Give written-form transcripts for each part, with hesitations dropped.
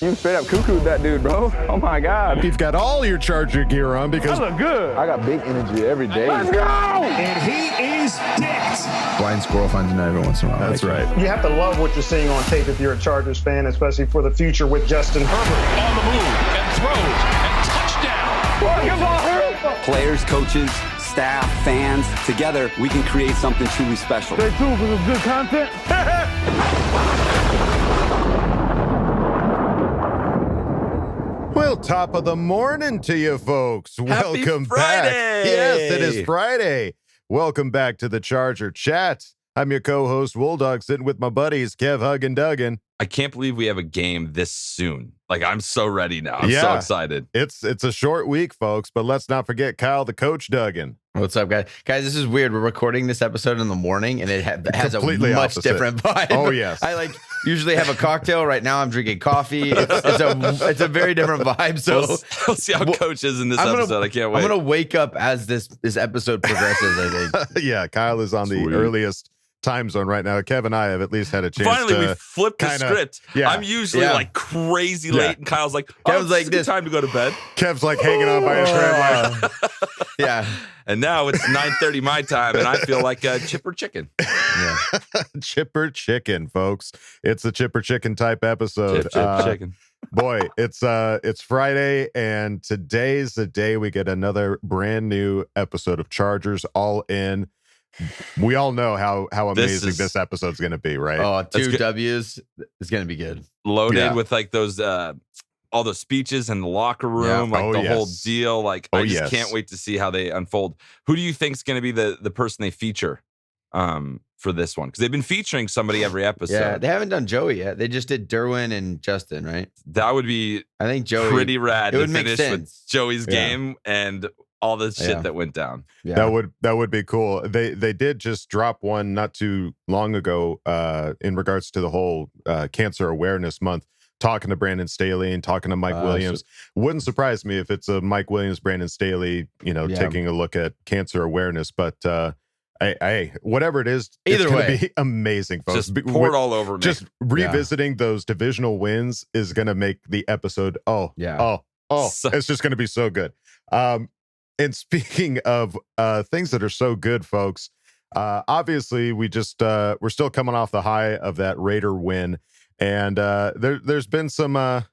You straight up cuckooed that dude, bro. Oh my God. You've got all your Charger gear on because I look good. I got big energy every day. Let's go! And he is dicked. Blind squirrel finds a nut every once in a while. That's right. You have to love what you're seeing on tape if you're a Chargers fan, especially for the future with Justin Herbert on the move and throws and touchdown. Players, coaches, staff, fans, together we can create something truly special. Stay tuned for some good content. Well, top of the morning to you folks. Happy Welcome Friday. back. Yes, it is Friday. Welcome back to the Charger Chat. I'm your co-host, Wolldog, sitting with my buddies, Kev, Hug, and Duggan. I can't believe we have a game this soon. Like, I'm so ready now. I'm so excited. It's a short week, folks, but let's not forget Kyle, the coach, Duggan. What's up, guys? Guys, this is weird. We're recording this episode in the morning, and it has a Completely much opposite. different vibe. Oh, yes. I usually have a cocktail. Right now, I'm drinking coffee. It's a very different vibe. So we'll see how Coach is in this episode. I can't wait. I'm gonna wake up as this episode progresses. I think. Yeah, Kyle is on the earliest time zone right now. Kev and I have at least had a chance. Finally, to we flipped the script. Yeah. I'm usually like crazy late, and Kyle's like, Kevin's like, this time to go to bed. Kev's like hanging on by a thread. Yeah. And now it's 9:30 my time, and I feel like a chipper chicken. Yeah. Chipper chicken, folks. It's a chipper chicken type episode. Chip chicken. Boy, it's Friday, and today's the day we get another brand new episode of Chargers All In. We all know how amazing this episode's going to be, right? Oh, two W's is going to be good. Loaded with like those all the speeches in the locker room, whole deal. Like, I just can't wait to see how they unfold. Who do you think is going to be the person they feature for this one? Because they've been featuring somebody every episode. Yeah, they haven't done Joey yet. They just did Derwin and Justin, right? That would be, I think, Joey pretty rad. It would to make finish sense with Joey's game and all the shit that went down. Yeah. That would be cool. They did just drop one not too long ago in regards to the whole Cancer Awareness Month, talking to Brandon Staley and talking to Mike Williams. Wouldn't surprise me if it's a Mike Williams, Brandon Staley, taking a look at cancer awareness. But hey, whatever it is, it's going to be amazing, folks. Just pour it all over me. Just revisiting those divisional wins is going to make the episode. It's just going to be so good. And speaking of things that are so good, folks, obviously we're still coming off the high of that Raider win, and there's been some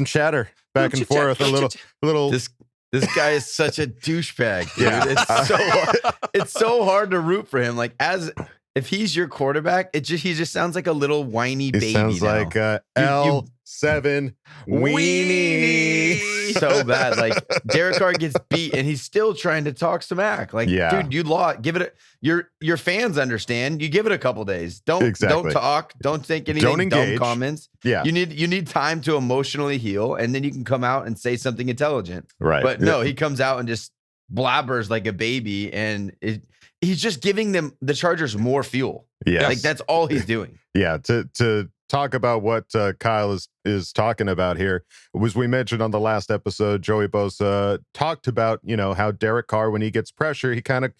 chatter back and forth, a little. This guy is such a douchebag, dude. Yeah. It's so hard to root for him. Like, if he's your quarterback, he just sounds like a little whiny baby. He sounds like L7 weenie. So bad. Like, Derek Carr gets beat and he's still trying to talk some act. Like, dude, you lost. Give it your fans understand. You give it a couple days. Don't talk. Don't think anything dumb comments. Yeah. You need time to emotionally heal, and then you can come out and say something intelligent. Right. But no, he comes out and just blabbers like a baby, and he's just giving the Chargers more fuel. Yeah. Like, that's all he's doing. Yeah. To talk about what Kyle is talking about here, was we mentioned on the last episode, Joey Bosa talked about, how Derek Carr, when he gets pressure, he kind of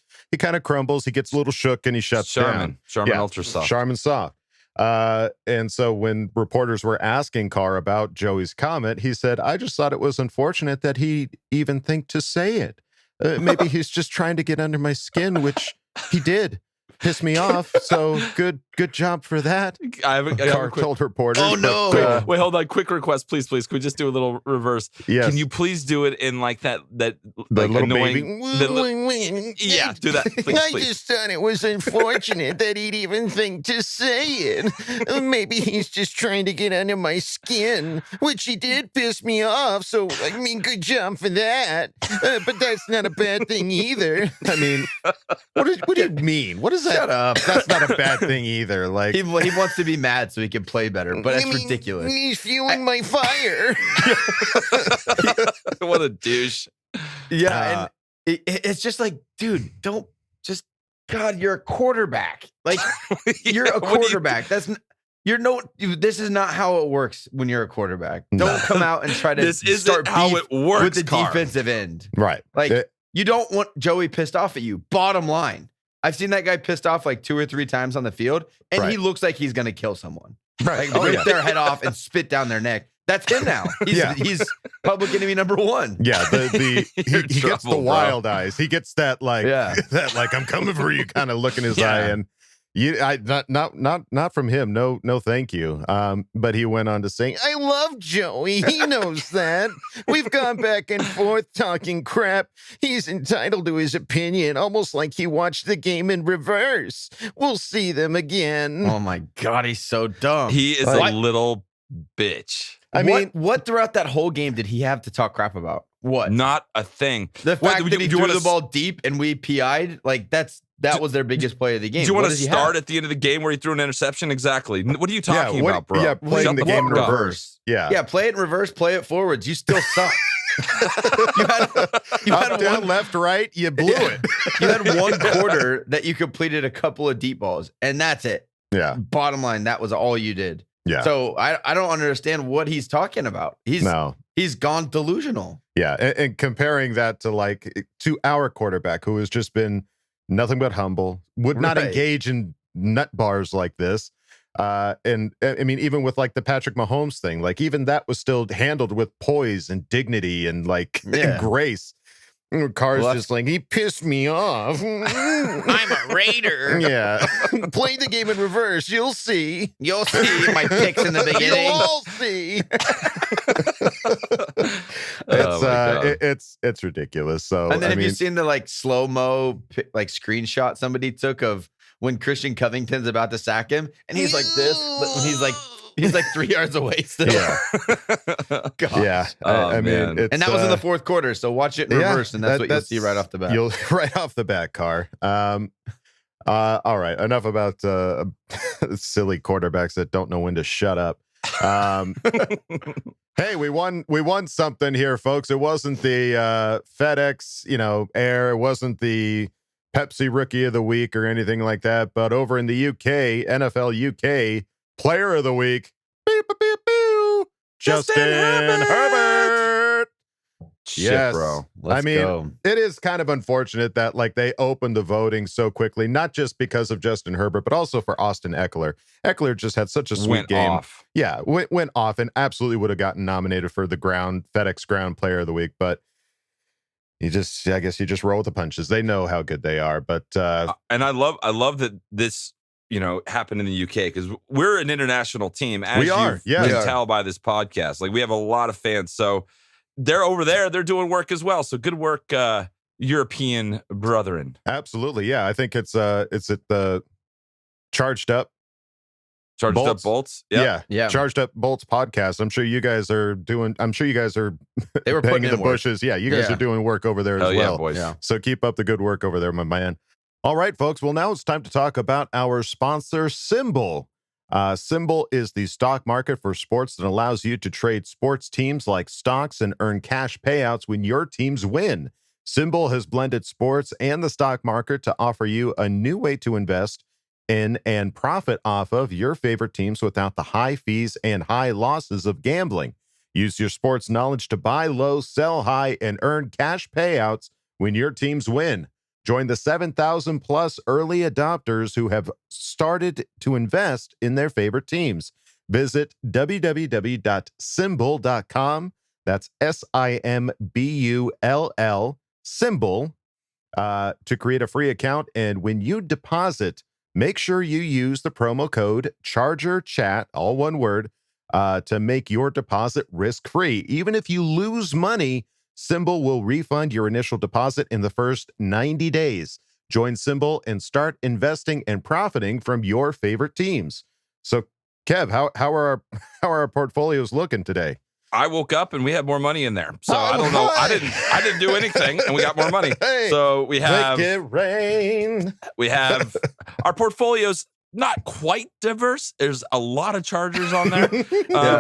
crumbles, he gets a little shook, and he shuts down. Charmin Ultra Soft. Charmin Soft. And so when reporters were asking Carr about Joey's comment, he said, "I just thought it was unfortunate that he even think to say it. Maybe he's just trying to get under my skin, which he did. Piss me off. So good job for that." Carr told reporters. Oh no! Wait, hold on. Quick request, please. Could we just do a little reverse? Yes. Can you please do it in like that the like little annoying? baby. Yeah, do that. Please, I just thought it was unfortunate that he'd even think to say it. Maybe he's just trying to get under my skin, which he did piss me off. So, good job for that. But that's not a bad thing either. I mean, what do you mean? What is that? Shut up. That's not a bad thing either. Like, he wants to be mad so he can play better, but it's ridiculous. He's fueling my fire. What a douche. Yeah, and it's just like, dude, don't just God. You're a quarterback. Like, you're a quarterback. This is not how it works when you're a quarterback. Don't come out and try to this isn't how it works with the Carr. defensive end. right. Like, you don't want Joey pissed off at you. Bottom line. I've seen that guy pissed off like 2 or 3 times on the field, and he looks like he's going to kill someone. Right. Like, rip their head off and spit down their neck. That's him now. He's public enemy number one. Yeah, he gets the wild eyes. He gets that that like I'm coming for you kind of look in his eye, and not from him. No, thank you. But he went on to sing, I love Joey. He knows that. We've gone back and forth talking crap. He's entitled to his opinion, almost like he watched the game in reverse. We'll see them again. Oh my God, he's so dumb. He is a little bitch. I mean, what throughout that whole game did he have to talk crap about? What? Not a thing. The fact that he threw the ball deep and we PI'd, like that was their biggest play of the game. Do you want to start at the end of the game where he threw an interception? Exactly. What are you talking about, bro? Yeah, playing the game in reverse. Yeah, play it in reverse, play it forwards. You still suck. you had up, down, left, right. You blew it. You had one quarter that you completed a couple of deep balls, and that's it. Yeah. Bottom line, that was all you did. Yeah. So I don't understand what he's talking about. He's gone delusional. Yeah, and comparing that to our quarterback, who has just been nothing but humble, would not engage in nut bars like this. And I mean, even with like the Patrick Mahomes thing, like even that was still handled with poise and dignity and and grace. Carr's just like, he pissed me off. I'm a Raider. Yeah. Play the game in reverse. You'll see. You'll see my picks in the beginning. You'll all see. It's ridiculous. So, and then have you seen the slow-mo screenshot somebody took of when Christian Covington's about to sack him, and he's like this, but when he's like 3 yards away still. Yeah. God. Yeah. I mean, and that was in the fourth quarter. So watch it in reverse, and that's what you'll see right off the bat. Right off the bat, Carr. All right. Enough about silly quarterbacks that don't know when to shut up. Hey, we won something here, folks. It wasn't the FedEx, Air. It wasn't the Pepsi Rookie of the Week or anything like that. But over in the UK, NFL UK, Player of the Week, Justin Herbert. Shit, bro. Let's go. It is kind of unfortunate that they opened the voting so quickly, not just because of Justin Herbert, but also for Austin Eckler. Eckler just had such a sweet game. Off. Yeah, went off and absolutely would have gotten nominated for the FedEx Ground Player of the Week, but I guess you just roll with the punches. They know how good they are, but and I love that this happened in the UK because we're an international team. As we are. You can tell by this podcast, we have a lot of fans. So they're over there. They're doing work as well. So good work, European brethren. Absolutely, yeah. I think it's at the Charged Up Bolts. Yeah. Charged Up Bolts podcast. I'm sure you guys are they were putting in the bushes. Yeah, you guys are doing work over there as well. Boys. Yeah. So keep up the good work over there, my man. All right, folks. Well, now it's time to talk about our sponsor, Symbol. Symbol is the stock market for sports that allows you to trade sports teams like stocks and earn cash payouts when your teams win. Symbol has blended sports and the stock market to offer you a new way to invest in and profit off of your favorite teams without the high fees and high losses of gambling. Use your sports knowledge to buy low, sell high, and earn cash payouts when your teams win. Join the 7,000 plus early adopters who have started to invest in their favorite teams. Visit www.symbol.com. That's SIMBULL, Symbol, to create a free account. And when you deposit, make sure you use the promo code ChargerChat, all one word, to make your deposit risk-free. Even if you lose money, Symbol will refund your initial deposit in the first 90 days. Join Symbol and start investing and profiting from your favorite teams. So, Kev, how are our portfolios looking today? I woke up and we had more money in there. So I don't know. I didn't do anything and we got more money. Hey, so we have make it rain. We have our portfolios not quite diverse. There's a lot of Chargers on there.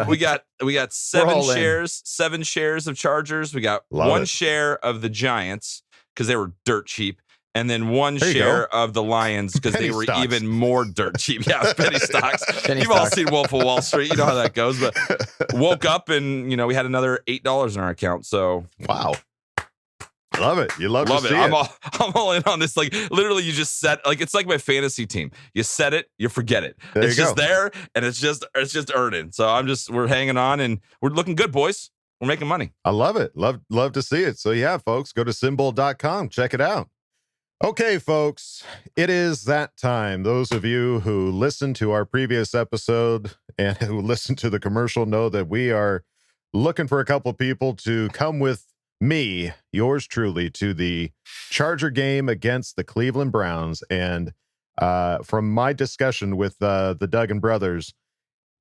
We got 7 shares of Chargers. We got one share of the Giants because they were dirt cheap. And then one share of the Lions because they were even more dirt cheap. Yeah, penny stocks. You've all seen Wolf of Wall Street. You know how that goes. But woke up and we had another $8 in our account. So wow. Love it. You love to see it. I'm all in on this. Like literally, you just set like it's like my fantasy team. You set it, you forget it. It's just there, and it's just earning. So we're hanging on, and we're looking good, boys. We're making money. I love it. Love to see it. So yeah, folks, go to symbol.com. Check it out. Okay, folks, it is that time. Those of you who listened to our previous episode and who listened to the commercial know that we are looking for a couple people to come with me, yours truly, to the Charger game against the Cleveland Browns. And from my discussion with the Duggan brothers,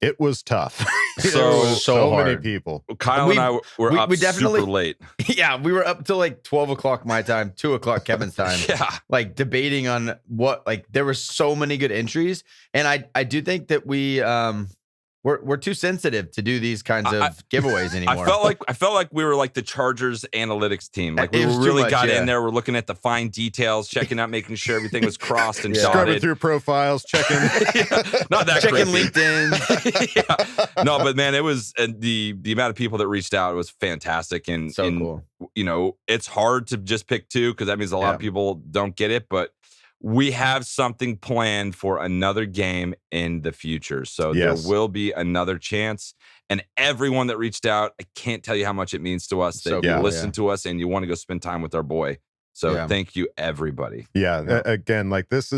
it was tough. So many people. Kyle and I were up definitely, super late. Yeah, we were up till like 12 o'clock my time, 2 o'clock Kevin's time. Yeah. Like debating on what, like there were so many good entries. And I do think that we're too sensitive to do these kinds of giveaways anymore. I felt like we were like the Chargers analytics team. Like we really got in there. We're looking at the fine details, checking out, making sure everything was crossed and dotted. Scrubbing through profiles, checking. Not that checking creepy. LinkedIn. No, but man, it was the amount of people that reached out was fantastic. And so cool. You know, it's hard to just pick two because that means a lot of people don't get it, but we have something planned for another game in the future. So there will be another chance. And everyone that reached out, I can't tell you how much it means to us that you listen to us and you want to go spend time with our boy. So thank you, everybody. Yeah. Again, like this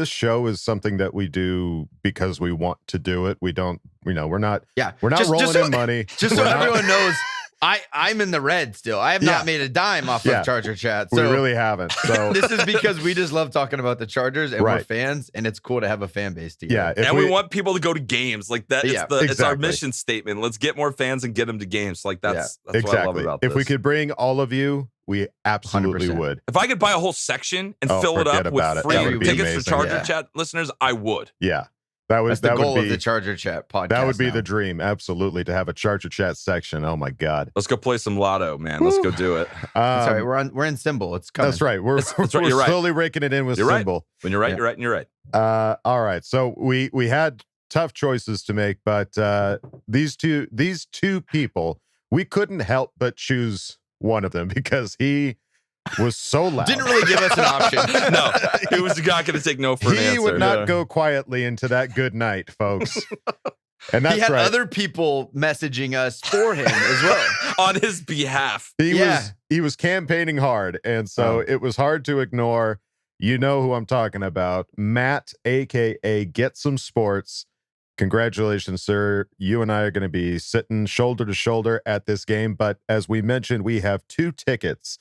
show is something that we do because we want to do it. We don't, we're not rolling in money. Just so everyone knows, I'm in the red still. I have not made a dime off of Charger Chat. So we really haven't. So this is because we just love talking about the Chargers and we're fans, and it's cool to have a fan base together. Yeah, and we want people to go to games like that. It's our mission statement. Let's get more fans and get them to games. Like that's what I love about this. If we could bring all of you, we absolutely 100%. would. If I could buy a whole section and fill it up with free tickets for Charger Chat listeners, I would. Yeah. That's the goal of the Charger Chat podcast. That would be the dream, absolutely, to have a Charger Chat section. Oh my God! Let's go play some lotto, man. Let's go do it. Sorry, we're in Symbol. It's coming. That's right. We're slowly raking it in with Symbol. When you're right, you're right, and you're right. All right. So we had tough choices to make, but these two people, we couldn't help but choose one of them because he was so loud. Didn't really give us an option. No, he was not going to take no for an answer. He would not go quietly into that good night, folks. And that's he had other people messaging us for him as well. On his behalf. He was campaigning hard, and so it was hard to ignore. You know who I'm talking about. Matt, a.k.a. Get Some Sports. Congratulations, sir. You and I are going to be sitting shoulder to shoulder at this game, but as we mentioned, we have 2 tickets.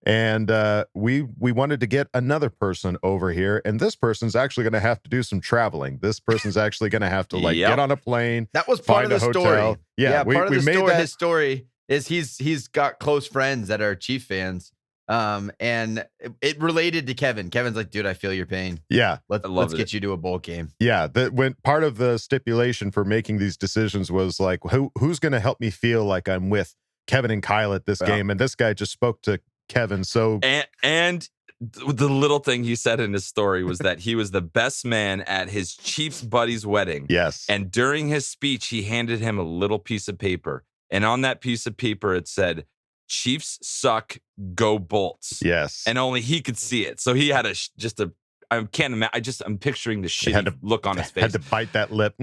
And we wanted to get another person over here, and this person's actually going to have to do some traveling. This person's actually going to have to get on a plane. That was part of the story. Yeah, part of the story. His story is he's got close friends that are Chief fans, and it related to Kevin. Kevin's like, dude, I feel your pain. Yeah, let's get you to a bowl game. Yeah, when part of the stipulation for making these decisions was like, who's going to help me feel like I'm with Kevin and Kyle at this game, and this guy just spoke to Kevin. So and the little thing he said in his story was that he was the best man at his Chiefs buddy's wedding. Yes. And during his speech, he handed him a little piece of paper. And on that piece of paper, it said, "Chiefs suck, go Bolts." Yes. And only he could see it. So he had I can't imagine. I'm picturing the shitty look on his face. Had to bite that lip.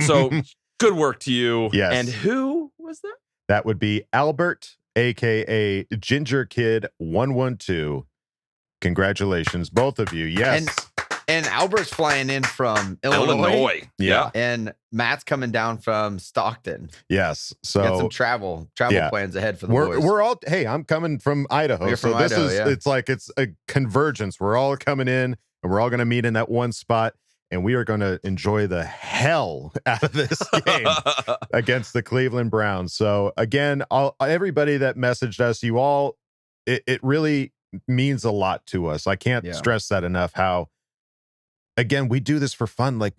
So good work to you. Yes. And who was that? That would be Albert, a.k.a. Ginger Kid 112. Congratulations, both of you. Yes. And Albert's flying in from Illinois. Yeah. And Matt's coming down from Stockton. Yes. So got some travel plans ahead for the boys. We're all, hey, I'm coming from Idaho. You're so from this Idaho, is it's a convergence. We're all coming in and we're all going to meet in that one spot. And we are going to enjoy the hell out of this game against the Cleveland Browns. So again, everybody that messaged us, you all, it really means a lot to us. I can't stress that enough. How, again, we do this for fun. Like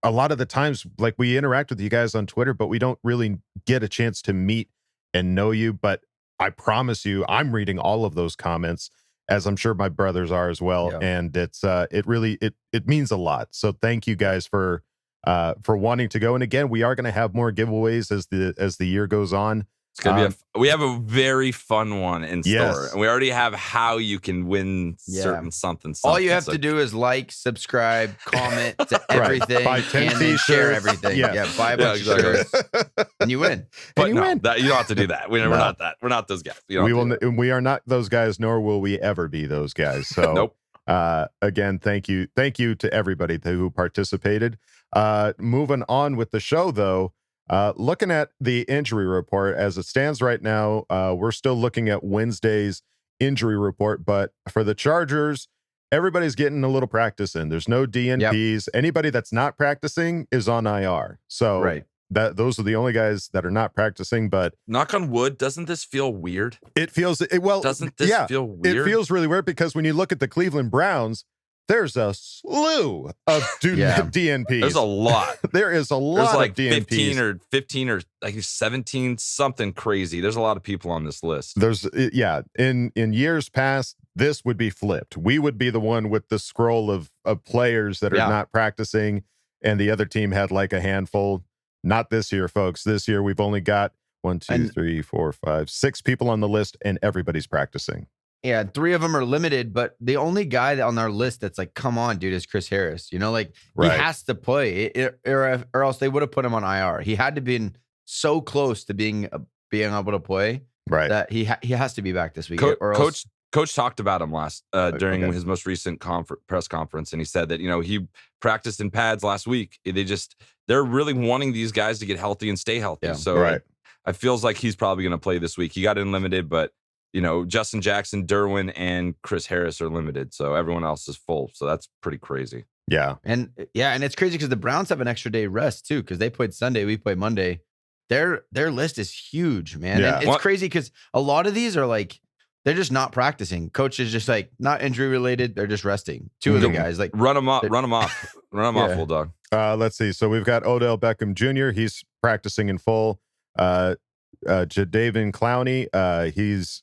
a lot of the times, like we interact with you guys on Twitter, but we don't really get a chance to meet and know you. But I promise you, I'm reading all of those comments, as I'm sure my brothers are as well. Yeah. And it's it really means a lot. So thank you guys for wanting to go. And again, we are going to have more giveaways as the year goes on. It's gonna be we have a very fun one in store, and we already have how you can win certain something. All you have to do is like, subscribe, comment to everything, buy 10 and then share everything. Yeah. Buy a bunch of shirts, and you win. But you win. You don't have to do that. We're not that. We're not those guys. We are not those guys, nor will we ever be those guys. So nope. Again, thank you to everybody who participated. Moving on with the show, though. Looking at the injury report as it stands right now, we're still looking at Wednesday's injury report, but for the Chargers, everybody's getting a little practice in. There's no DNPs. Anybody that's not practicing is on IR. So those are the only guys that are not practicing. But knock on wood, doesn't this feel weird? It feels doesn't this feel weird? It feels really weird because when you look at the Cleveland Browns, there's a slew of DNPs. There's a lot. There is a lot like of DNPs. 15 or like 17, something crazy. There's a lot of people on this list. There's in years past, this would be flipped. We would be the one with the scroll of players that are not practicing, and the other team had like a handful. Not this year, folks. This year we've only got 1, 2, 3, 4, 5, 6 people on the list, and everybody's practicing. Yeah, 3 of them are limited, but the only guy on our list that's like, come on, dude, is Chris Harris. You know, like he has to play, or else they would have put him on IR. He had to be so close to being able to play, that he has to be back this week. Coach talked about him during his most recent press conference, and he said that he practiced in pads last week. They're really wanting these guys to get healthy and stay healthy. So it feels like he's probably going to play this week. He got in limited, but Justin Jackson, Derwin, and Chris Harris are limited. So everyone else is full. So that's pretty crazy. Yeah. And it's crazy because the Browns have an extra day rest too, because they played Sunday, we played Monday. Their list is huge, man. Yeah. And it's crazy because a lot of these are like, they're just not practicing. Coach is just like not injury related. They're just resting. 2 of the guys like run them off, full dog. Let's see. So we've got Odell Beckham Jr. He's practicing in full. Jadeveon Clowney.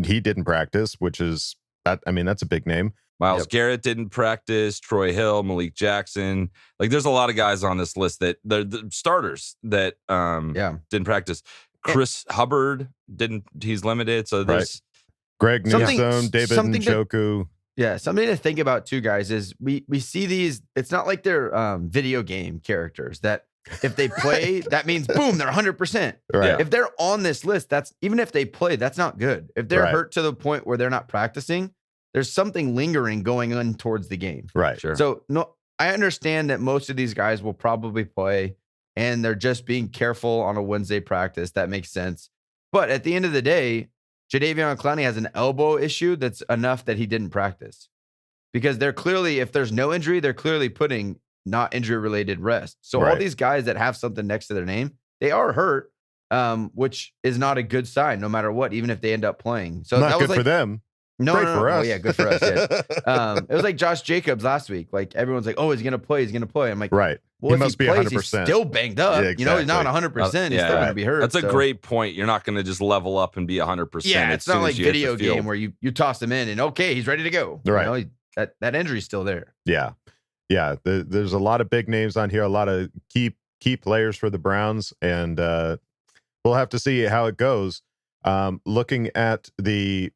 He didn't practice, which is that. I mean, that's a big name. Myles Garrett didn't practice. Troy Hill, Malik Jackson. Like, there's a lot of guys on this list that they're the starters that didn't practice. Chris Hubbard didn't. He's limited. So there's Greg Newsome, David Njoku. Something to think about too, guys, is we see these. It's not like they're video game characters that if they play, that means boom, they're 100%. Right. If they're on this list, that's even if they play, that's not good. If they're hurt to the point where they're not practicing, there's something lingering going on towards the game. Right. Sure. So I understand that most of these guys will probably play, and they're just being careful on a Wednesday practice. That makes sense. But at the end of the day, Jadeveon Clowney has an elbow issue that's enough that he didn't practice, because they're clearly, if there's no injury, they're clearly putting not injury related rest. So all these guys that have something next to their name, they are hurt, which is not a good sign, no matter what, even if they end up playing. So not that good was for them. No, Great for us. Oh, yeah, good for us. Yeah. It was like Josh Jacobs last week. Like, everyone's like, "Oh, he's gonna play. He's gonna play." I'm like, right. Well, he must be 100%. He's still banged up. Yeah, exactly. He's not 100%. He's still gonna be hurt. That's a great point. You're not gonna just level up and be 100%. Yeah, it's not like video game where you toss him in and he's ready to go. Right. That injury's still there. Yeah. Yeah. There's a lot of big names on here, a lot of key players for the Browns, and we'll have to see how it goes. Looking at the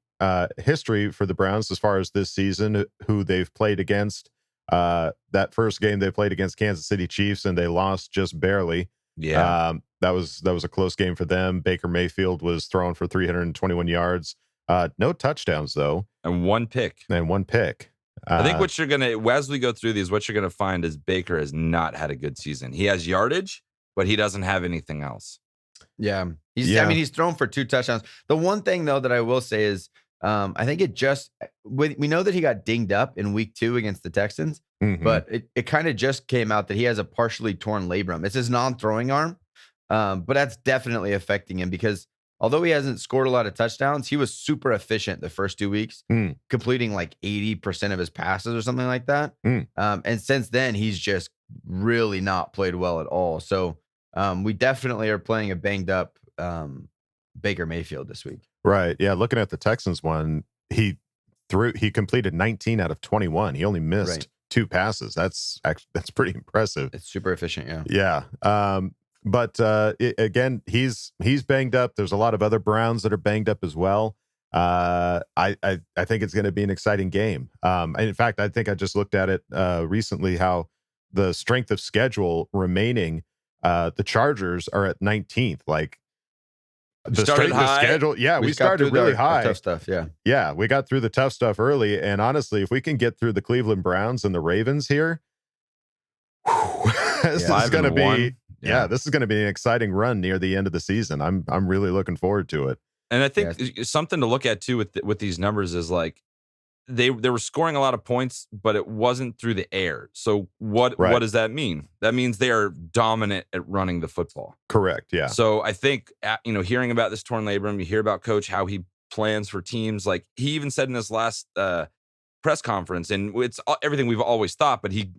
history for the Browns as far as this season, who they've played against. That first game they played against Kansas City Chiefs, and they lost just barely. Yeah. That was a close game for them. Baker Mayfield was thrown for 321 yards. No touchdowns though. And one pick. I think what you're as we go through these, what you're gonna find is Baker has not had a good season. He has yardage, but he doesn't have anything else. Yeah. I mean, he's thrown for 2 touchdowns. The one thing though that I will say is, I think we know that he got dinged up in week 2 against the Texans, but it kind of just came out that he has a partially torn labrum. It's his non-throwing arm, but that's definitely affecting him, because although he hasn't scored a lot of touchdowns, he was super efficient the first 2 weeks, completing like 80% of his passes or something like that. And since then, he's just really not played well at all. So we definitely are playing a banged up Baker Mayfield this week. Right. Yeah. Looking at the Texans one, he completed 19 out of 21. He only missed 2 passes. That's pretty impressive. It's super efficient. Yeah. Yeah. But again, he's banged up. There's a lot of other Browns that are banged up as well. I think it's going to be an exciting game. And in fact, I think I just looked at it recently how the strength of schedule remaining, the Chargers are at 19th. Like the strength of schedule. Yeah, we started really high. Tough stuff. Yeah, we got through the tough stuff early. And honestly, if we can get through the Cleveland Browns and the Ravens here, this is going to be this is going to be an exciting run near the end of the season. I'm really looking forward to it. And I think something to look at too with these numbers is like they were scoring a lot of points, but it wasn't through the air. So what does that mean? That means they are dominant at running the football. Correct. Yeah. So I think hearing about this torn labrum, you hear about Coach how he plans for teams. Like he even said in his last press conference, and it's everything we've always thought, but he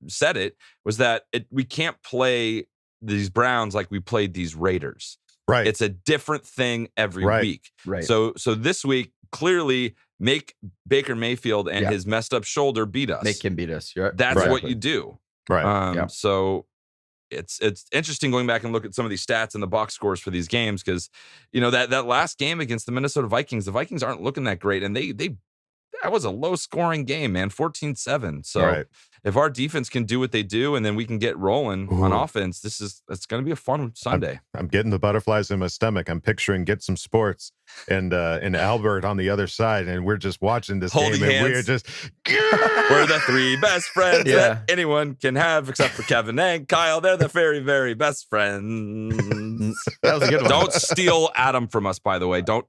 said it was that we can't play these Browns like we played these Raiders. Right. It's a different thing every week. Right. So this week, clearly make Baker Mayfield and his messed up shoulder beat us. Make him beat us. That's what you do. Right. So it's interesting going back and look at some of these stats and the box scores for these games because, that last game against the Minnesota Vikings, the Vikings aren't looking that great. And that was a low scoring game, man, 14-7. So if our defense can do what they do and then we can get rolling on offense, it's going to be a fun Sunday. I'm getting the butterflies in my stomach. I'm picturing Get Some Sports and Albert on the other side, and we're just watching this holding game, hands. and we're just we're the three best friends that anyone can have, except for Kevin and Kyle. They're the very, very best friends. That was a good one. Don't steal Adam from us, by the way. Don't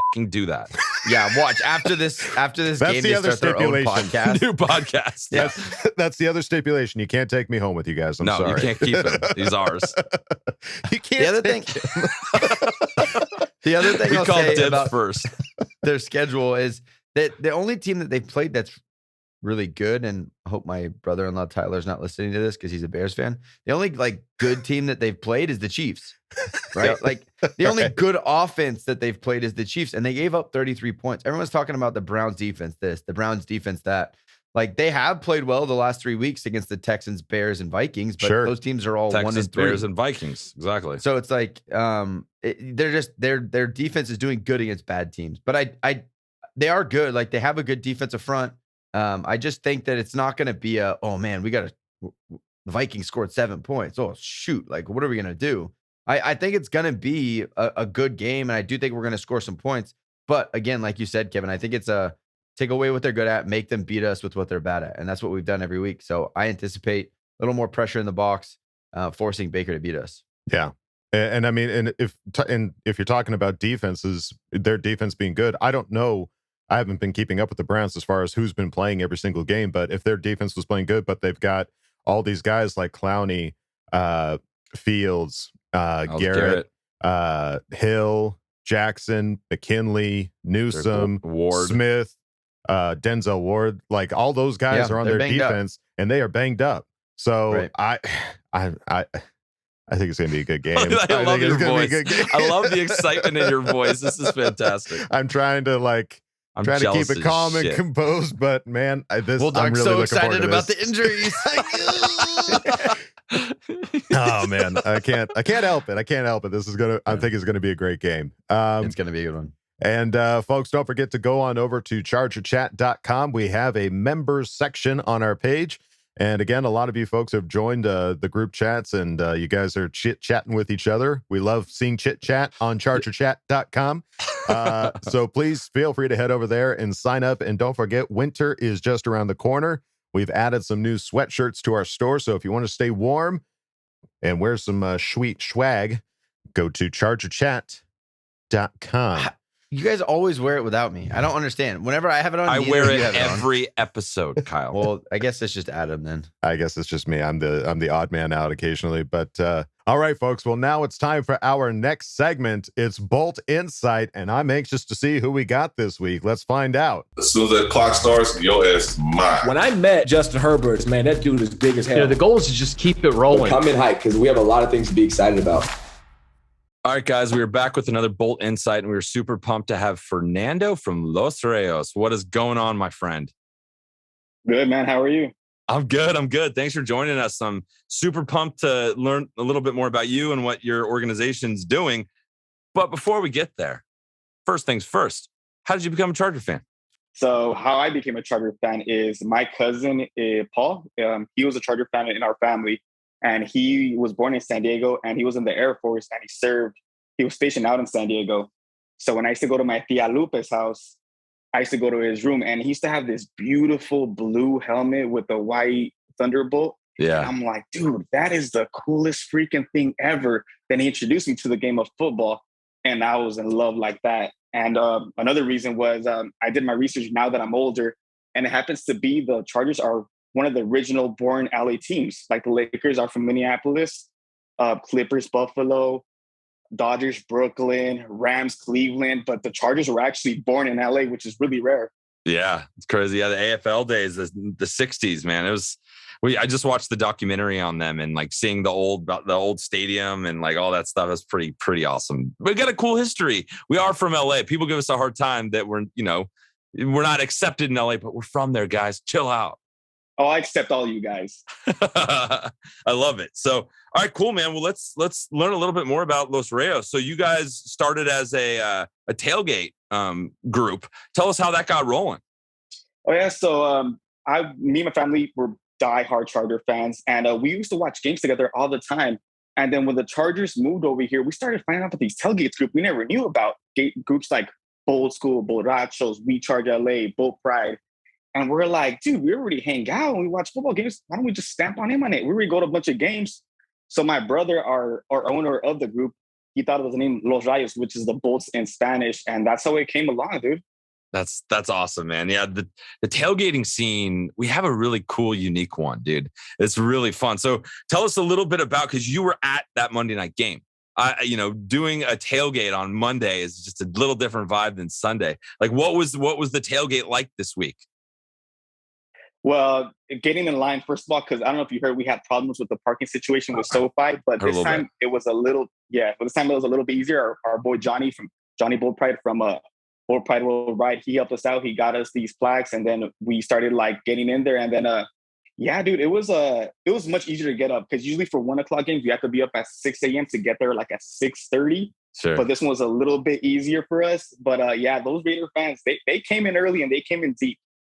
fucking do that. Yeah, watch after this That's game. The they other start their own podcast. New podcast. Yeah, that's the other stipulation. You can't take me home with you guys. I'm sorry. You can't keep him. He's ours. You can't. The other thing we I'll call say dibs about first. Their schedule is that the only team that they've played that's really good, and I hope my brother-in-law Tyler's not listening to this because he's a Bears fan. The only good team that they've played is the Chiefs, right? Like the only good offense that they've played is the Chiefs, and they gave up 33 points. Everyone's talking about the Browns defense, the Browns defense that. Like they have played well the last 3 weeks against the Texans, Bears, and Vikings, but those teams are all Texas, 1-3. Bears, and Vikings, exactly. So it's like they're just their defense is doing good against bad teams, but they are good. Like they have a good defensive front. I just think that it's not going to be the Vikings scored 7 points. Oh shoot! Like what are we going to do? I think it's going to be a good game, and I do think we're going to score some points. But again, like you said, Kevin, I think it's take away what they're good at, make them beat us with what they're bad at. And that's what we've done every week. So I anticipate a little more pressure in the box, forcing Baker to beat us. Yeah. And I mean, and if you're talking about defenses, their defense being good, I don't know. I haven't been keeping up with the Browns as far as who's been playing every single game, but if their defense was playing good, but they've got all these guys like Clowney, Fields, Garrett, Hill, Jackson, McKinley, Newsome, Ward, Smith, Denzel Ward, like all those guys are on their defense and they are banged up. So I think it's going to be a good game. I love your voice. I love the excitement in your voice. This is fantastic. I'm trying to keep it calm and composed, but man, I'm really so excited about the injuries. Oh man, I can't help it. I think it's gonna be a great game. It's gonna be a good one. And folks, don't forget to go on over to chargerchat.com. We have a members section on our page. And again, a lot of you folks have joined the group chats, and you guys are chit-chatting with each other. We love seeing chit-chat on chargerchat.com. So please feel free to head over there and sign up. And don't forget, winter is just around the corner. We've added some new sweatshirts to our store. So if you want to stay warm and wear some sweet swag, go to chargerchat.com. You guys always wear it without me. I don't understand. Whenever I have it on, I wear it every episode, Kyle. Well, I guess it's just Adam then. I guess it's just me. I'm the odd man out occasionally. But all right, folks. Well, now it's time for our next segment. It's Bolt Insight, and I'm anxious to see who we got this week. Let's find out. As soon as that clock starts, your ass is mine. When I met Justin Herbert, man, that dude is big as hell. The goal is to just keep it rolling. Come in hype because we have a lot of things to be excited about. All right, guys, we are back with another Bolt Insight, and we are super pumped to have Fernando from Los Rayos. What is going on, my friend? Good, man. How are you? I'm good. Thanks for joining us. I'm super pumped to learn a little bit more about you and what your organization's doing. But before we get there, first things first, how did you become a Charger fan? So how I became a Charger fan is my cousin, Paul. He was a Charger fan in our family, and he was born in San Diego, and he was in the Air Force, and he was stationed out in San Diego. So when I used to go to my Tia Lupe's house, I used to go to his room, and he used to have this beautiful blue helmet with a white Thunderbolt. Yeah. And I'm like, dude, that is the coolest freaking thing ever. Then he introduced me to the game of football, and I was in love like that. And another reason was I did my research now that I'm older, and it happens to be the Chargers are one of the original born LA teams. Like the Lakers are from Minneapolis, Clippers, Buffalo, Dodgers, Brooklyn, Rams, Cleveland, but the Chargers were actually born in LA, which is really rare. Yeah, it's crazy. Yeah, the AFL days, the 60s, man. I just watched the documentary on them, and like seeing the old stadium and like all that stuff is pretty awesome. We got a cool history. We are from LA. People give us a hard time that we're not accepted in LA, but we're from there, guys. Chill out. Oh, I accept all you guys. I love it. So, all right, cool, man. Well, let's learn a little bit more about Los Rayos. So you guys started as a tailgate group. Tell us how that got rolling. Oh yeah. So me and my family were diehard Charger fans, and we used to watch games together all the time. And then when the Chargers moved over here, we started finding out about these tailgates group we never knew about. Groups like Bold School, Borrachos, We Charge LA, Boat Pride. And we're like, dude, we already hang out and we watch football games. Why don't we just stamp on him on it? We already go to a bunch of games. So my brother, our owner of the group, he thought it was the name Los Rayos, which is the Bolts in Spanish. And that's how it came along, dude. That's awesome, man. Yeah, the tailgating scene, we have a really cool, unique one, dude. It's really fun. So tell us a little bit about, because you were at that Monday night game. Doing a tailgate on Monday is just a little different vibe than Sunday. Like, what was the tailgate like this week? Well, getting in line, first of all, because I don't know if you heard, we had problems with the parking situation with SoFi, but this time it was a little bit easier. Our boy Johnny Bold Pride from Bold Pride World Ride, he helped us out. He got us these plaques, and then we started like getting in there. And then, dude, it was much easier to get up, because usually for 1 o'clock games, you have to be up at 6 a.m. to get there like at 6:30. Sure. But this one was a little bit easier for us. But those Raider fans, they came in early and they came in deep.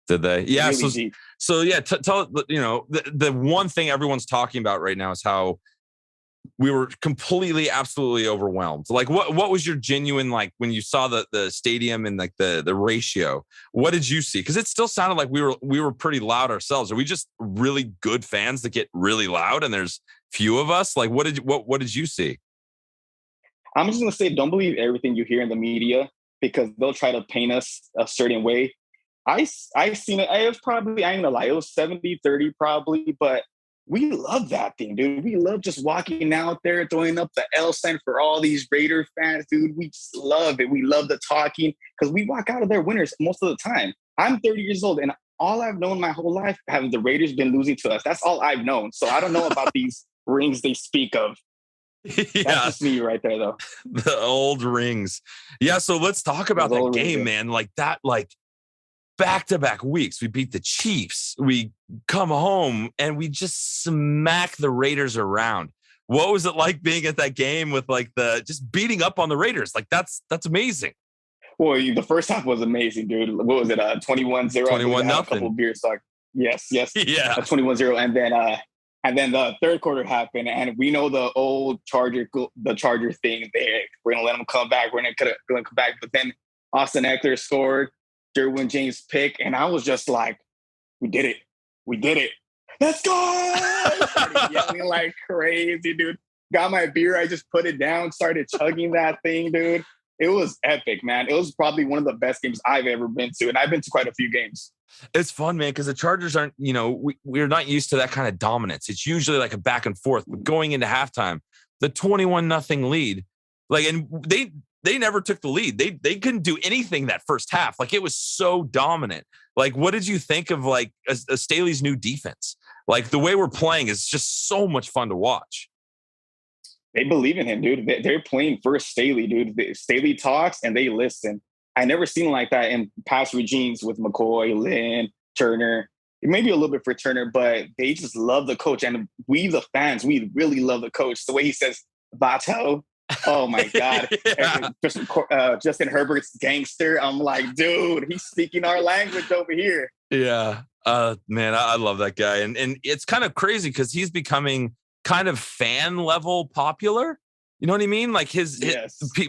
Did they? Yeah. Really So yeah, tell the one thing everyone's talking about right now is how we were completely, absolutely overwhelmed. Like, what was your genuine, like, when you saw the stadium and like the ratio? What did you see? Because it still sounded like we were pretty loud ourselves. Are we just really good fans that get really loud and there's few of us? Like, what did you see? I'm just gonna say, don't believe everything you hear in the media, because they'll try to paint us a certain way. I seen it. It was probably, I ain't gonna lie, it was 70-30 probably, but we love that thing, dude. We love just walking out there, throwing up the L sign for all these Raider fans, dude. We just love it. We love the talking, because we walk out of there winners most of the time. I'm 30 years old, and all I've known my whole life have the Raiders been losing to us. That's all I've known. So I don't know about these rings they speak of. Yeah. That's just me right there, though. The old rings. Yeah, so let's talk about that game, man. Like that, like back-to-back weeks, we beat the Chiefs. We come home and we just smack the Raiders around. What was it like being at that game with like just beating up on the Raiders? Like that's amazing. Well, the first half was amazing, dude. What was it? 21-0. 21-0. A couple of beers. So yes. Yeah. 21-0. And then the third quarter happened, and we know the old Charger thing there. We're going to let them come back. We're going to come back. But then Austin Eckler scored, Derwin James pick, and I was just like, we did it. Let's go! Started yelling like crazy, dude. Got my beer. I just put it down, started chugging that thing, dude. It was epic, man. It was probably one of the best games I've ever been to, and I've been to quite a few games. It's fun, man, because the Chargers aren't, we're not used to that kind of dominance. It's usually like a back and forth. But going into halftime, the 21-0 lead, like, and they never took the lead. They couldn't do anything that first half. Like, it was so dominant. Like, what did you think of like a Staley's new defense? Like, the way we're playing is just so much fun to watch. They believe in him, dude. They're playing for Staley, dude. Staley talks and they listen. I never seen like that in past regimes with McCoy, Lynn, Turner. maybe a little bit for Turner, but they just love the coach. And we, the fans, we really love the coach. The way he says, Vato, oh my God. Justin Herbert's gangster. I'm like, dude, he's speaking our language over here. Yeah. Man, I love that guy. And it's kind of crazy because he's becoming kind of fan level popular. You know what I mean? Like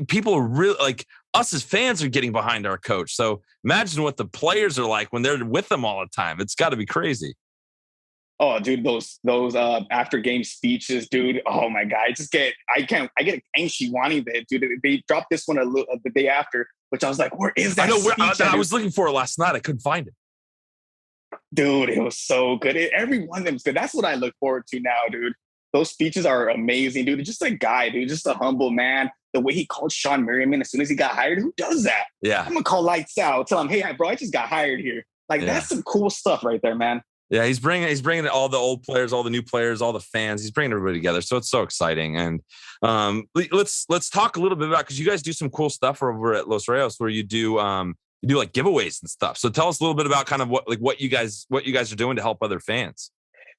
people are really like us as fans are getting behind our coach. So imagine what the players are like when they're with them all the time. It's got to be crazy. Oh, dude, those after game speeches, dude. Oh my God, I get anxious wanting that, dude. They dropped this one the day after, which I was like, where is that? I was looking for it last night. I couldn't find it. Dude, it was so good. Every one of them is good. That's what I look forward to now, dude. Those speeches are amazing, dude. Just a guy, dude. Just a humble man. The way he called Sean Merriman as soon as he got hired. Who does that? Yeah. I'm going to call lights out. Tell him, hey, bro, I just got hired here. Like, that's some cool stuff right there, man. Yeah, he's bringing all the old players, all the new players, all the fans. He's bringing everybody together. So it's so exciting. And let's talk a little bit about, because you guys do some cool stuff over at Los Rayos where you do like giveaways and stuff. So tell us a little bit about kind of what you guys are doing to help other fans.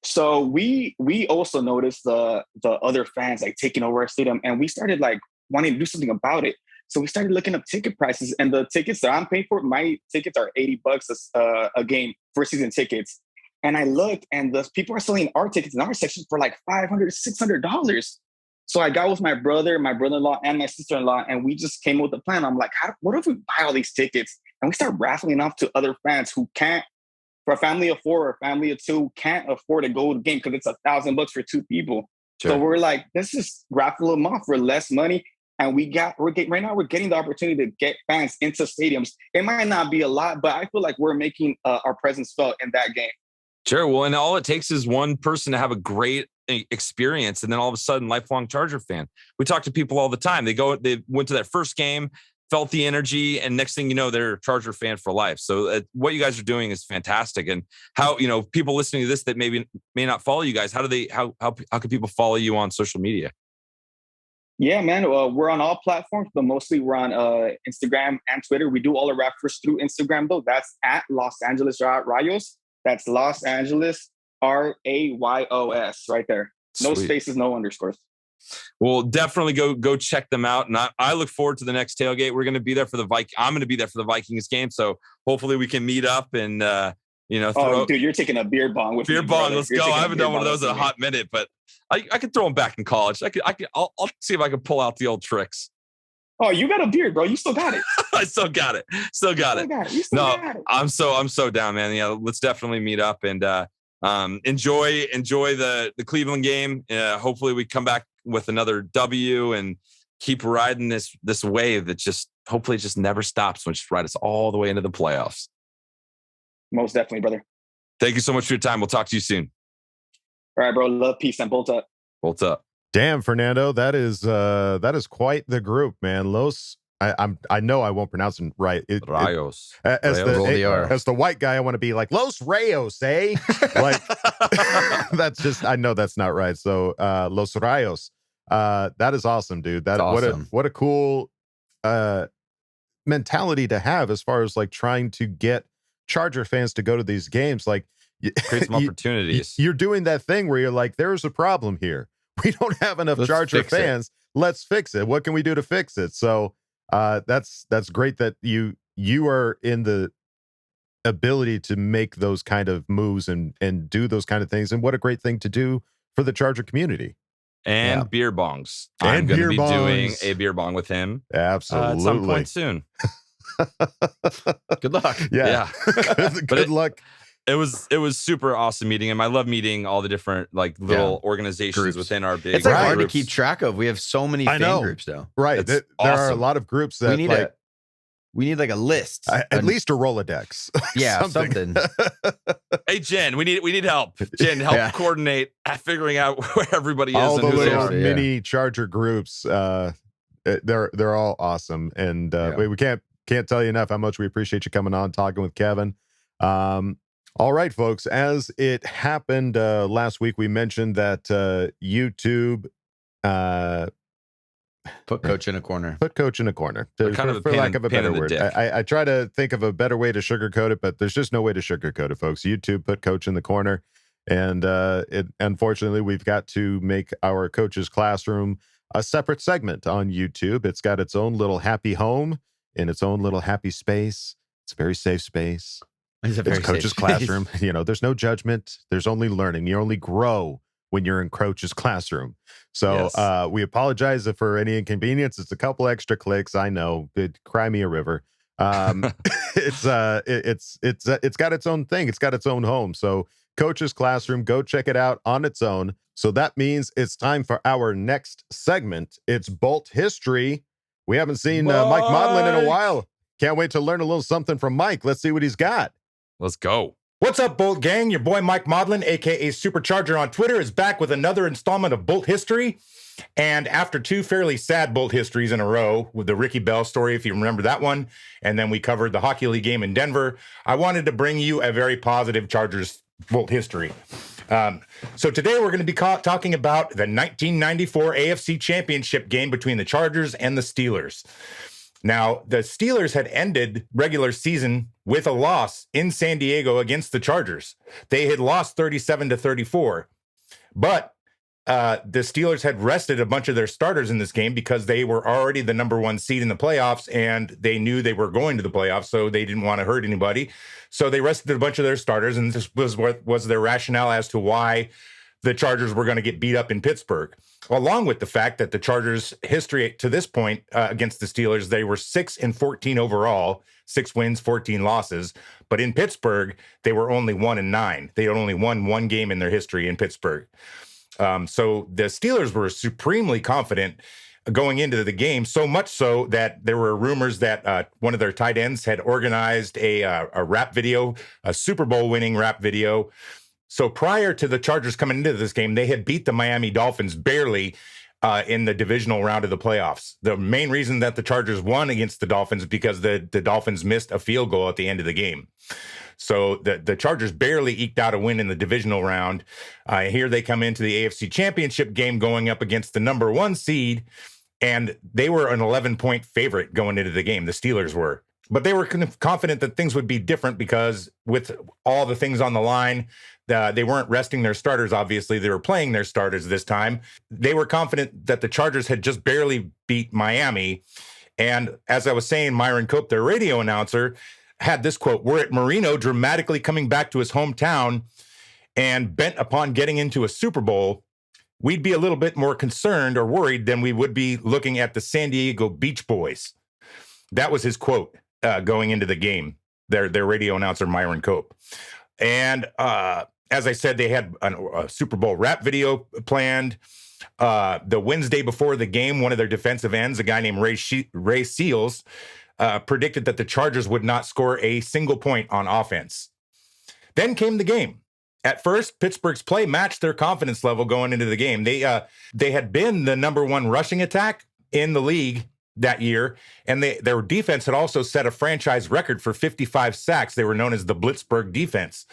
So we also noticed the other fans like taking over our stadium, and we started like wanting to do something about it. So we started looking up ticket prices, and the tickets that I'm paying for, my tickets are $80 a game for season tickets. And I looked, and the people are selling our tickets in our section for like $500, $600. So I got with my brother-in-law, and my sister-in-law, and we just came up with a plan. I'm like, what if we buy all these tickets and we start raffling off to other fans who can't, for a family of 4 or a family of 2, can't afford to go to the game because it's $1,000 for 2 people. Sure. So we're like, let's just raffle them off for less money. And we're getting the opportunity to get fans into stadiums. It might not be a lot, but I feel like we're making our presence felt in that game. Sure. Well, and all it takes is one person to have a great experience, and then all of a sudden, lifelong Charger fan. We talk to people all the time. They went to that first game, felt the energy, and next thing you know, they're a Charger fan for life. So what you guys are doing is fantastic. And how, people listening to this that may not follow you guys, how can people follow you on social media? Yeah, man. We're on all platforms, but mostly we're on Instagram and Twitter. We do all our rappers through Instagram, though. That's at Los Angeles Rayos. That's Los Angeles RAYOS right there. No Sweet. Spaces, no underscores. Well, definitely go check them out. And I look forward to the next tailgate. We're going to be there for the I'm going to be there for the Vikings game. So hopefully we can meet up and, dude, you're taking a beer bong with beer me, bong. Brother. Let's You're go. taking I haven't done one of those in a hot minute, but I could throw them back in college. I'll see if I can pull out the old tricks. Oh, you got a beard, bro. You still got it. I still got it. I'm so down, man. Yeah, let's definitely meet up and enjoy the Cleveland game. Hopefully we come back with another W and keep riding this wave that hopefully just never stops, and just ride us all the way into the playoffs. Most definitely, brother. Thank you so much for your time. We'll talk to you soon. All right, bro. Love, peace, and bolt up. Bolt up. Damn, Fernando, that is quite the group, man. I know I won't pronounce it right. Rayos. As the white guy, I want to be like Los Rayos, eh? Like that's just, I know that's not right. So Los Rayos. That is awesome, dude. That's awesome. What a cool mentality to have as far as like trying to get Charger fans to go to these games. Like create some opportunities. You're doing that thing where you're like, there's a problem here. We don't have enough Charger fans. Let's fix it. What can we do to fix it? So that's great that you are in the ability to make those kind of moves and do those kind of things. And what a great thing to do for the Charger community. And beer bongs. I'm going to be doing a beer bong with him. Absolutely. At some point soon. Good luck. Yeah. Good luck. It was super awesome meeting him. I love meeting all the different like little organizations groups within our big. It's like hard to keep track of. We have so many fan groups though. Right. There are a lot of groups that we need like a list. At least a Rolodex. Yeah, something. Hey Jen, we need help. Jen, help coordinate figuring out where everybody is. All and the who little they are. mini Charger groups. They're all awesome, and we can't tell you enough how much we appreciate you coming on, talking with Kevin. All right, folks, as it happened last week, we mentioned that YouTube Put coach in a corner. Put coach in a corner. Kind of for lack of a better word. I try to think of a better way to sugarcoat it, but there's just no way to sugarcoat it, folks. YouTube, put coach in the corner. And unfortunately, we've got to make our coach's classroom a separate segment on YouTube. It's got its own little happy home in its own little happy space. It's a very safe space. It's coach's classroom. There's no judgment. There's only learning. You only grow when you're in coach's classroom. So we apologize for any inconvenience. It's a couple extra clicks. I know. Cry me a river. It's got its own thing. It's got its own home. So coach's classroom, go check it out on its own. So that means it's time for our next segment. It's Bolt History. We haven't seen Mike Modlin in a while. Can't wait to learn a little something from Mike. Let's see what he's got. Let's go. What's up, Bolt Gang? Your boy Mike Modlin, a.k.a. Supercharger on Twitter, is back with another installment of Bolt History. And after two fairly sad Bolt histories in a row, with the Ricky Bell story, if you remember that one, and then we covered the Hockey League game in Denver, I wanted to bring you a very positive Chargers Bolt history. So today we're going to be talking about the 1994 AFC Championship game between the Chargers and the Steelers. Now, the Steelers had ended regular season with a loss in San Diego against the Chargers. They had lost 37-34, but the Steelers had rested a bunch of their starters in this game because they were already the number one seed in the playoffs, and they knew they were going to the playoffs, so they didn't want to hurt anybody. So they rested a bunch of their starters, and this was what was their rationale as to why the Chargers were going to get beat up in Pittsburgh, along with the fact that the Chargers' history to this point against the Steelers, they were 6-14 overall, 6 wins, 14 losses. But in Pittsburgh, they were only 1-9. They had only won one game in their history in Pittsburgh. So the Steelers were supremely confident going into the game, so much so that there were rumors that one of their tight ends had organized a rap video, a Super Bowl winning rap video. So prior to the Chargers coming into this game, they had beat the Miami Dolphins barely in the divisional round of the playoffs. The main reason that the Chargers won against the Dolphins is because the Dolphins missed a field goal at the end of the game. So the Chargers barely eked out a win in the divisional round. Here they come into the AFC Championship game going up against the number one seed, and they were an 11-point favorite going into the game. The Steelers were. But they were confident that things would be different because with all the things on the line, they weren't resting their starters, obviously. They were playing their starters this time. They were confident that the Chargers had just barely beat Miami. And as I was saying, Myron Cope, their radio announcer, had this quote, "We're at Marino, dramatically coming back to his hometown and bent upon getting into a Super Bowl. We'd be a little bit more concerned or worried than we would be looking at the San Diego Beach Boys." That was his quote going into the game, their radio announcer, Myron Cope. And as I said, they had a Super Bowl rap video planned. The Wednesday before the game, one of their defensive ends, a guy named Ray Seals, predicted that the Chargers would not score a single point on offense. Then came the game. At first, Pittsburgh's play matched their confidence level going into the game. They had been the number one rushing attack in the league that year, and their defense had also set a franchise record for 55 sacks. They were known as the Blitzburg defense.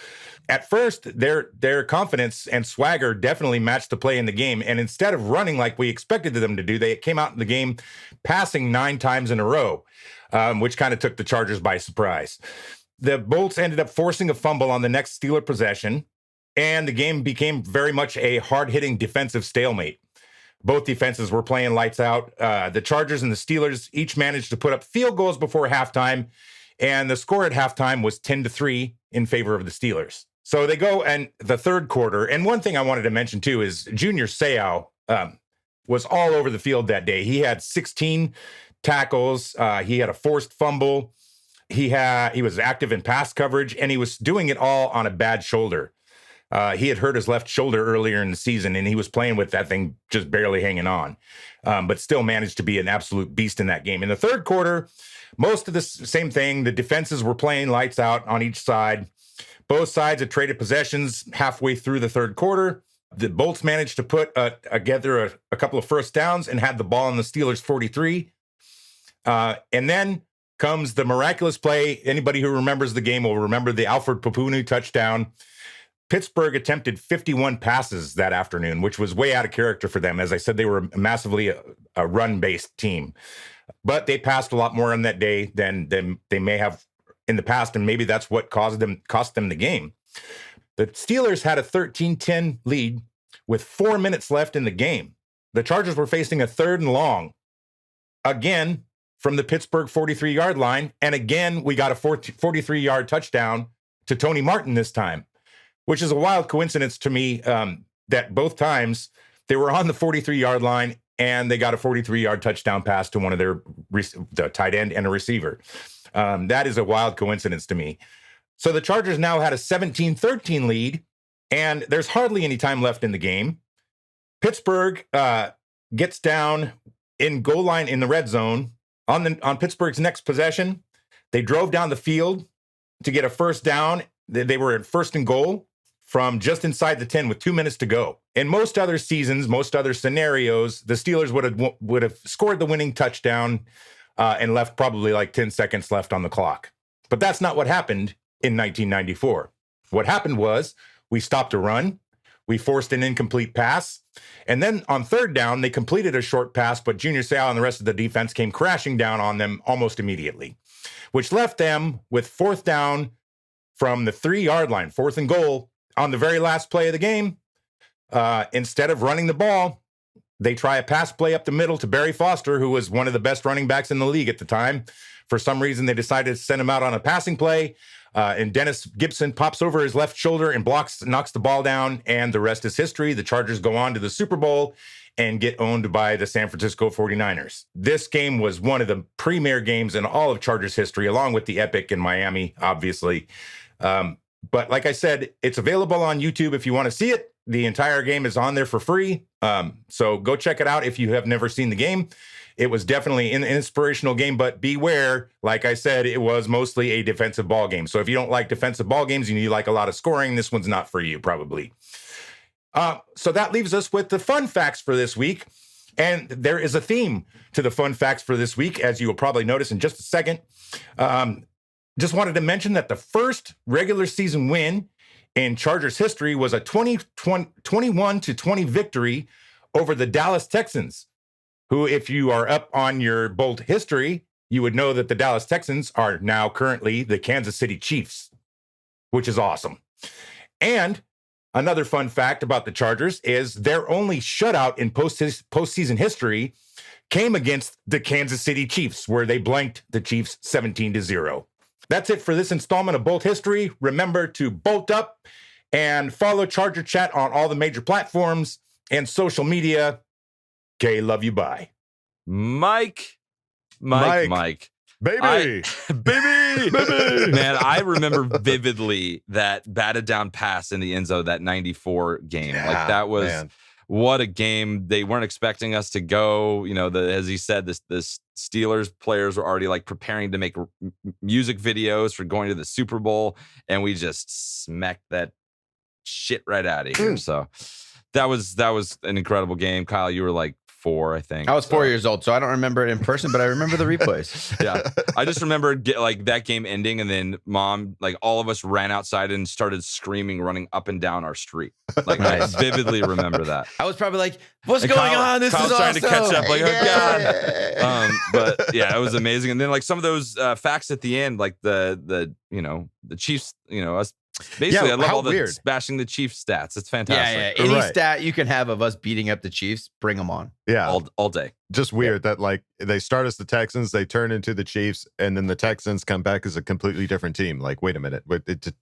At first, their confidence and swagger definitely matched the play in the game, and instead of running like we expected them to do, they came out in the game passing 9 times in a row, which kind of took the Chargers by surprise. The Bolts ended up forcing a fumble on the next Steeler possession, and the game became very much a hard-hitting defensive stalemate. Both defenses were playing lights out. The Chargers and the Steelers each managed to put up field goals before halftime, and the score at halftime was 10-3 in favor of the Steelers. So they go and the third quarter, and one thing I wanted to mention too is Junior Seau was all over the field that day. He had 16 tackles. He had a forced fumble. He was active in pass coverage, and he was doing it all on a bad shoulder. He had hurt his left shoulder earlier in the season, and he was playing with that thing just barely hanging on, but still managed to be an absolute beast in that game. In the third quarter, most of the same thing. The defenses were playing lights out on each side. Both sides had traded possessions halfway through the third quarter. The Bolts managed to put together a couple of first downs and had the ball on the Steelers' 43. And then comes the miraculous play. Anybody who remembers the game will remember the Alfred Papunu touchdown. Pittsburgh attempted 51 passes that afternoon, which was way out of character for them. As I said, they were massively a run-based team. But they passed a lot more on that day than they may have in the past, and maybe that's what cost them the game. The Steelers had a 13-10 lead with 4 minutes left in the game. The Chargers were facing a 3rd and long, again, from the Pittsburgh 43-yard line, and again, we got a 43-yard touchdown to Tony Martin this time, which is a wild coincidence to me that both times they were on the 43-yard line and they got a 43-yard touchdown pass to one of the tight end and a receiver. That is a wild coincidence to me. So the Chargers now had a 17-13 lead, and there's hardly any time left in the game. Pittsburgh gets down in goal line in the red zone on Pittsburgh's next possession. They drove down the field to get a first down. They were at 1st and goal from just inside the 10 with 2 minutes to go. In most other seasons, most other scenarios, the Steelers would have scored the winning touchdown and left probably like 10 seconds left on the clock. But that's not what happened in 1994. What happened was we stopped a run, we forced an incomplete pass, and then on 3rd down, they completed a short pass, but Junior Seau and the rest of the defense came crashing down on them almost immediately, which left them with 4th down from the 3-yard line, 4th and goal on the very last play of the game. Instead of running the ball, they try a pass play up the middle to Barry Foster, who was one of the best running backs in the league at the time. For some reason, they decided to send him out on a passing play, and Dennis Gibson pops over his left shoulder and knocks the ball down, and the rest is history. The Chargers go on to the Super Bowl and get owned by the San Francisco 49ers. This game was one of the premier games in all of Chargers history, along with the epic in Miami, obviously. But like I said, it's available on YouTube if you want to see it. The entire game is on there for free. So go check it out if you have never seen the game. It was definitely an inspirational game, but beware, like I said, it was mostly a defensive ball game. So if you don't like defensive ball games and you like a lot of scoring, this one's not for you, probably. So that leaves us with the fun facts for this week. And there is a theme to the fun facts for this week, as you will probably notice in just a second. Just wanted to mention that the first regular season win in Chargers history was a 21-20 victory over the Dallas Texans, who, if you are up on your Bolt history, you would know that the Dallas Texans are now currently the Kansas City Chiefs, which is awesome. And another fun fact about the Chargers is their only shutout in postseason history came against the Kansas City Chiefs, where they blanked the Chiefs 17-0. That's it for this installment of Bolt History. Remember to bolt up and follow Charger Chat on all the major platforms and social media. Okay, love you, bye. Mike. Baby. Baby. Man, I remember vividly that batted down pass in the end zone, that 94 game. Yeah, like that was, man. What a game. They weren't expecting us to go. You know, as he said, this Steelers players were already like preparing to make music videos for going to the Super Bowl. And we just smacked that shit right out of here. So that was an incredible game. Kyle, you were like 4, I think. I was 4 years old, so I don't remember it in person, but I remember the replays. Yeah. I just remember like that game ending, and then Mom, like all of us ran outside and started screaming, running up and down our street. Like I vividly remember that. I was probably like, what's going on? This Kyle's is trying awesome. to catch up, like, oh God. But yeah, it was amazing. And then like some of those facts at the end, like the Chiefs, us. Basically, I love all the bashing the Chiefs stats. It's fantastic. Yeah. Any stat you can have of us beating up the Chiefs, bring them on. Yeah. All day. Just weird that like they start as the Texans, they turn into the Chiefs, and then the Texans come back as a completely different team. Like, wait a minute.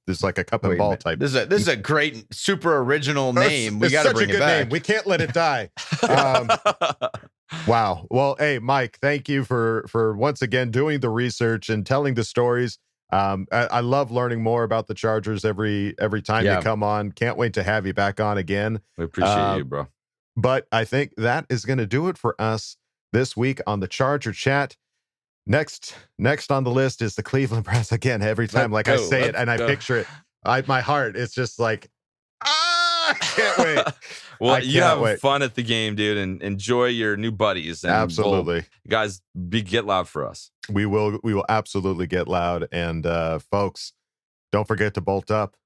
It's like a cup and ball type. This is a great, super original name. We got to bring it back. Name. We can't let it die. Wow. Well, hey, Mike, thank you for once again doing the research and telling the stories. I love learning more about the Chargers every time you come on. Can't wait to have you back on again. We appreciate you, bro. But I think that is going to do it for us this week on the Charger Chat. Next on the list is the Cleveland Browns. Again, every time I say it and I picture it, my heart, it's just like, I can't wait. Well, you have fun at the game, dude, and enjoy your new buddies. And absolutely. Guys, get loud for us. We will absolutely get loud. And folks, don't forget to bolt up.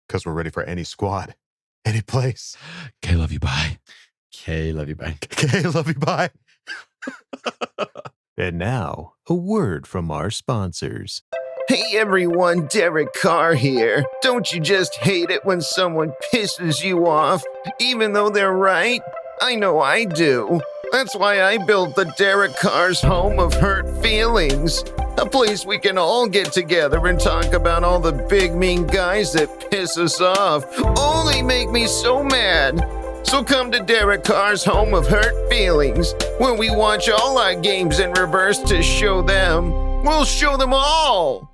because we're ready for any squad, any place. K, love you, bye. K, love you, bye. K, love you, bye. And now, a word from our sponsors. Hey everyone, Derek Carr here. Don't you just hate it when someone pisses you off, even though they're right? I know I do. That's why I built the Derek Carr's Home of Hurt Feelings. A place we can all get together and talk about all the big mean guys that piss us off. Oh, they make me so mad. So come to Derek Carr's Home of Hurt Feelings, where we watch all our games in reverse to show them. We'll show them all.